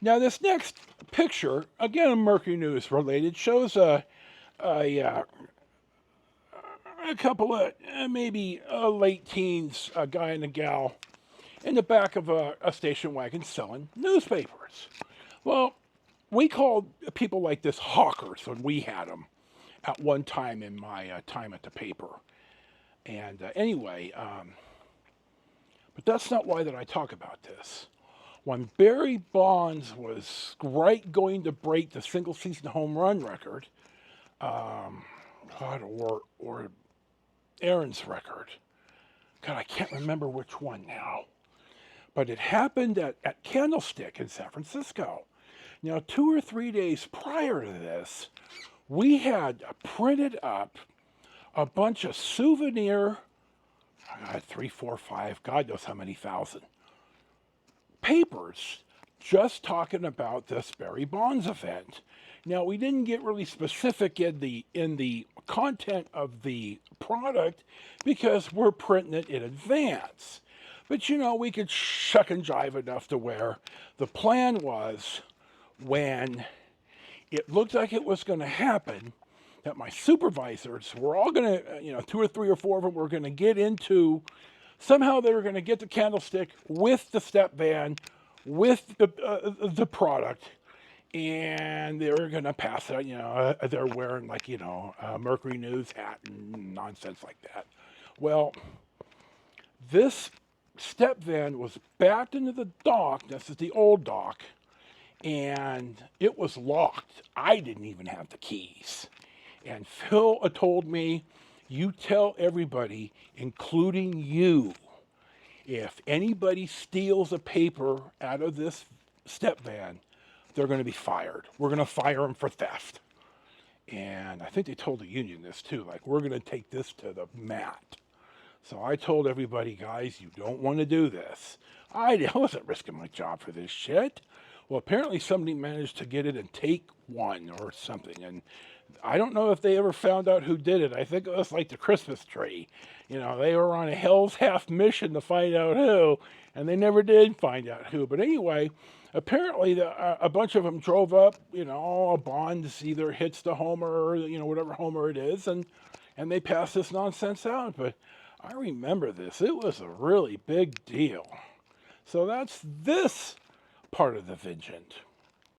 Now, this next picture, again, Mercury News related, shows a, a couple of maybe late teens, a guy and a gal, in the back of a station wagon selling newspapers. Well, we called people like this hawkers when we had them at one time in my time at the paper. And anyway, but that's not why that I talk about this. When Barry Bonds was right going to break the single season home run record, um, or Aaron's record. God, I can't remember which one now. But it happened at Candlestick in San Francisco. Now, 2 or 3 days prior to this, we had printed up a bunch of souvenir, three, four, five, God knows how many thousand papers just talking about this Barry Bonds event. Now we didn't get really specific in the content of the product because we're printing it in advance. But we could shuck and jive enough to where the plan was when it looked like it was going to happen that my supervisors were all going to, two or three or four of them were going to get into, somehow they were going to get the Candlestick with the step van, with the product, and they were going to pass it. They're wearing like a Mercury News hat and nonsense like that. Well, this step van was backed into the dock. This is the old dock, and it was locked. I didn't even have the keys. And Phil told me, you tell everybody, including you, if anybody steals a paper out of this step van, they're going to be fired. We're going to fire them for theft. And I think they told the union this too, like, we're going to take this to the mat. So I told everybody, guys, you don't want to do this. I wasn't risking my job for this shit. Well, apparently somebody managed to get it and take one or something. And I don't know if they ever found out who did it. I think it was like the Christmas tree. They were on a hell's half mission to find out who, and they never did find out who. But anyway, apparently a bunch of them drove up, Bonds either hits the homer or, whatever homer it is, and they passed this nonsense out. But I remember this. It was a really big deal. So that's this part of the Vigent.